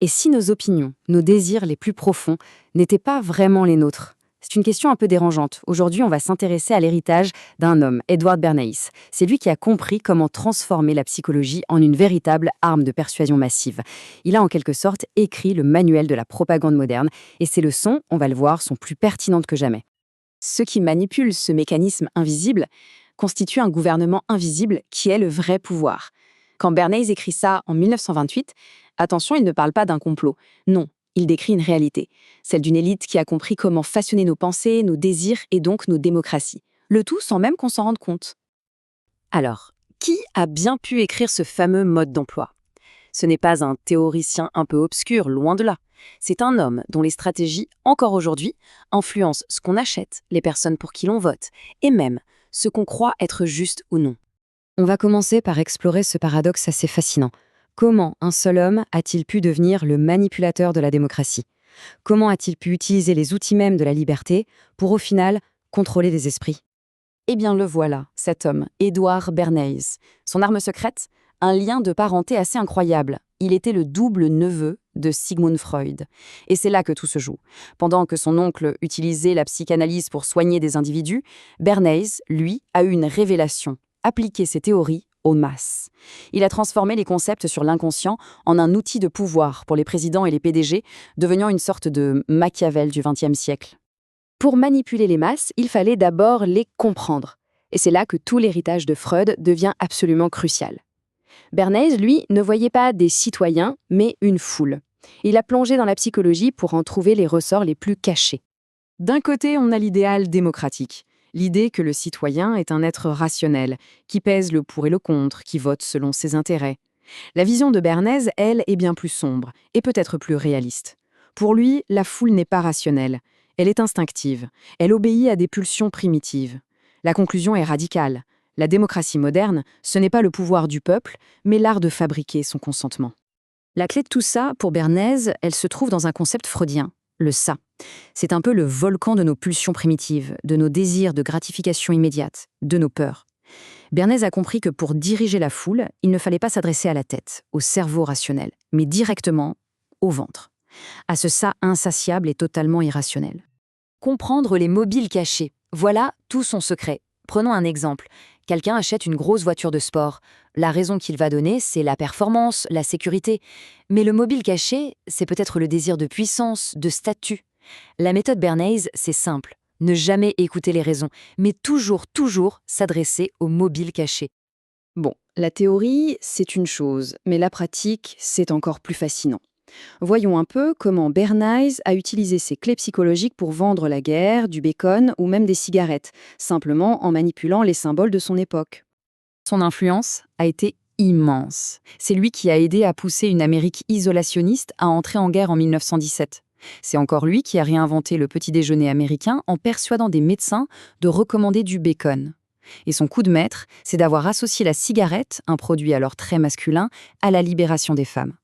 Et si nos opinions, nos désirs les plus profonds n'étaient pas vraiment les nôtres? C'est une question un peu dérangeante. Aujourd'hui, on va s'intéresser à l'héritage d'un homme, Edward Bernays. C'est lui qui a compris comment transformer la psychologie en une véritable arme de persuasion massive. Il a en quelque sorte écrit le manuel de la propagande moderne, et ses leçons, on va le voir, sont plus pertinentes que jamais. Ceux qui manipulent ce mécanisme invisible constituent un gouvernement invisible qui est le vrai pouvoir. Quand Bernays écrit ça en 1928, attention, il ne parle pas d'un complot. Non, il décrit une réalité, celle d'une élite qui a compris comment façonner nos pensées, nos désirs et donc nos démocraties. Le tout sans même qu'on s'en rende compte. Alors, qui a bien pu écrire ce fameux mode d'emploi? Ce n'est pas un théoricien un peu obscur, loin de là. C'est un homme dont les stratégies, encore aujourd'hui, influencent ce qu'on achète, les personnes pour qui l'on vote, et même ce qu'on croit être juste ou non. On va commencer par explorer ce paradoxe assez fascinant. Comment un seul homme a-t-il pu devenir le manipulateur de la démocratie? Comment a-t-il pu utiliser les outils mêmes de la liberté pour, au final, contrôler les esprits? Eh bien, le voilà, cet homme, Edward Bernays. Son arme secrète? Un lien de parenté assez incroyable. Il était le double neveu de Sigmund Freud. Et c'est là que tout se joue. Pendant que son oncle utilisait la psychanalyse pour soigner des individus, Bernays, lui, a eu une révélation. Appliquer ses théories aux masses. Il a transformé les concepts sur l'inconscient en un outil de pouvoir pour les présidents et les PDG, devenant une sorte de Machiavel du XXe siècle. Pour manipuler les masses, il fallait d'abord les comprendre. Et c'est là que tout l'héritage de Freud devient absolument crucial. Bernays, lui, ne voyait pas des citoyens, mais une foule. Il a plongé dans la psychologie pour en trouver les ressorts les plus cachés. D'un côté, on a l'idéal démocratique. L'idée que le citoyen est un être rationnel, qui pèse le pour et le contre, qui vote selon ses intérêts. La vision de Bernays, elle, est bien plus sombre, et peut-être plus réaliste. Pour lui, la foule n'est pas rationnelle. Elle est instinctive. Elle obéit à des pulsions primitives. La conclusion est radicale. La démocratie moderne, ce n'est pas le pouvoir du peuple, mais l'art de fabriquer son consentement. La clé de tout ça, pour Bernays, elle se trouve dans un concept freudien, le ça. C'est un peu le volcan de nos pulsions primitives, de nos désirs de gratification immédiate, de nos peurs. Bernays a compris que pour diriger la foule, il ne fallait pas s'adresser à la tête, au cerveau rationnel, mais directement au ventre, à ce ça insatiable et totalement irrationnel. Comprendre les mobiles cachés, voilà tout son secret. Prenons un exemple. Quelqu'un achète une grosse voiture de sport. La raison qu'il va donner, c'est la performance, la sécurité. Mais le mobile caché, c'est peut-être le désir de puissance, de statut. La méthode Bernays, c'est simple. Ne jamais écouter les raisons, mais toujours s'adresser au mobile caché. Bon, la théorie, c'est une chose, mais la pratique, c'est encore plus fascinant. Voyons un peu comment Bernays a utilisé ses clés psychologiques pour vendre la guerre, du bacon ou même des cigarettes, simplement en manipulant les symboles de son époque. Son influence a été immense. C'est lui qui a aidé à pousser une Amérique isolationniste à entrer en guerre en 1917. C'est encore lui qui a réinventé le petit déjeuner américain en persuadant des médecins de recommander du bacon. Et son coup de maître, c'est d'avoir associé la cigarette, un produit alors très masculin, à la libération des femmes.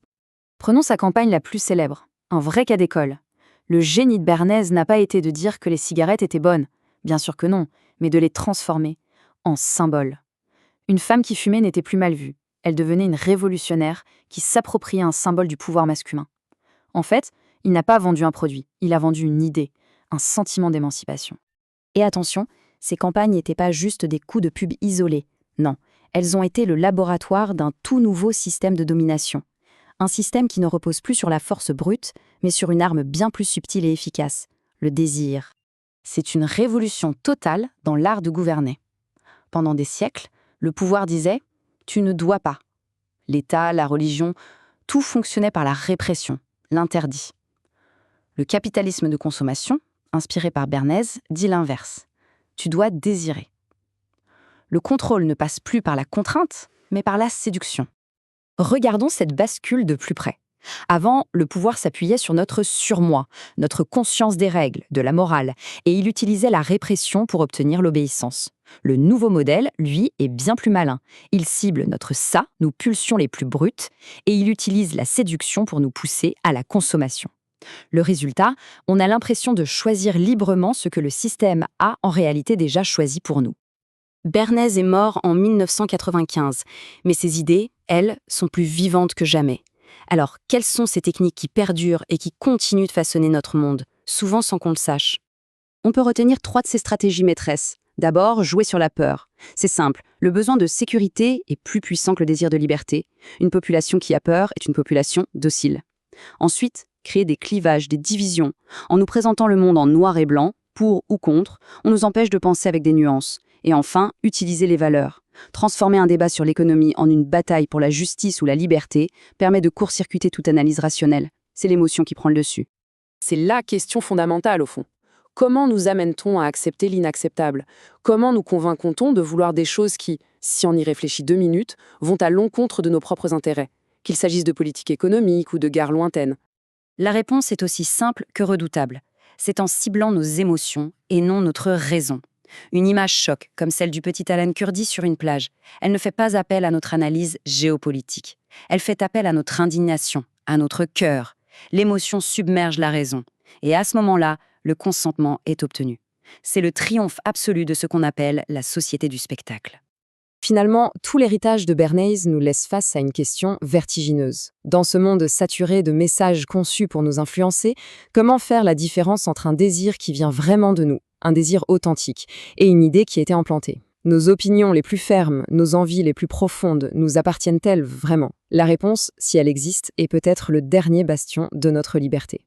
Prenons sa campagne la plus célèbre, un vrai cas d'école. Le génie de Bernays n'a pas été de dire que les cigarettes étaient bonnes, bien sûr que non, mais de les transformer en symboles. Une femme qui fumait n'était plus mal vue, elle devenait une révolutionnaire qui s'appropriait un symbole du pouvoir masculin. En fait, il n'a pas vendu un produit, il a vendu une idée, un sentiment d'émancipation. Et attention, ces campagnes n'étaient pas juste des coups de pub isolés, non, elles ont été le laboratoire d'un tout nouveau système de domination. Un système qui ne repose plus sur la force brute, mais sur une arme bien plus subtile et efficace, le désir. C'est une révolution totale dans l'art de gouverner. Pendant des siècles, le pouvoir disait « tu ne dois pas ». L'État, la religion, tout fonctionnait par la répression, l'interdit. Le capitalisme de consommation, inspiré par Bernays, dit l'inverse. Tu dois désirer. Le contrôle ne passe plus par la contrainte, mais par la séduction. Regardons cette bascule de plus près. Avant, le pouvoir s'appuyait sur notre surmoi, notre conscience des règles, de la morale, et il utilisait la répression pour obtenir l'obéissance. Le nouveau modèle, lui, est bien plus malin. Il cible notre ça, nos pulsions les plus brutes, et il utilise la séduction pour nous pousser à la consommation. Le résultat, on a l'impression de choisir librement ce que le système a en réalité déjà choisi pour nous. Bernays est mort en 1995, mais ses idées, elles, sont plus vivantes que jamais. Alors, quelles sont ces techniques qui perdurent et qui continuent de façonner notre monde, souvent sans qu'on le sache? On peut retenir 3 de ces stratégies maîtresses. D'abord, jouer sur la peur. C'est simple, le besoin de sécurité est plus puissant que le désir de liberté. Une population qui a peur est une population docile. Ensuite, créer des clivages, des divisions. En nous présentant le monde en noir et blanc, pour ou contre, on nous empêche de penser avec des nuances. Et enfin, utiliser les valeurs. Transformer un débat sur l'économie en une bataille pour la justice ou la liberté permet de court-circuiter toute analyse rationnelle. C'est l'émotion qui prend le dessus. C'est la question fondamentale au fond. Comment nous amène-t-on à accepter l'inacceptable? Comment nous convainc-on de vouloir des choses qui, si on y réfléchit 2 minutes, vont à l'encontre de nos propres intérêts, qu'il s'agisse de politique économique ou de guerre lointaine? La réponse est aussi simple que redoutable. C'est en ciblant nos émotions et non notre raison. Une image choque, comme celle du petit Alan Kurdi sur une plage. Elle ne fait pas appel à notre analyse géopolitique. Elle fait appel à notre indignation, à notre cœur. L'émotion submerge la raison. Et à ce moment-là, le consentement est obtenu. C'est le triomphe absolu de ce qu'on appelle la société du spectacle. Finalement, tout l'héritage de Bernays nous laisse face à une question vertigineuse. Dans ce monde saturé de messages conçus pour nous influencer, comment faire la différence entre un désir qui vient vraiment de nous, un désir authentique, et une idée qui a été implantée? Nos opinions les plus fermes, nos envies les plus profondes, nous appartiennent-elles vraiment? La réponse, si elle existe, est peut-être le dernier bastion de notre liberté.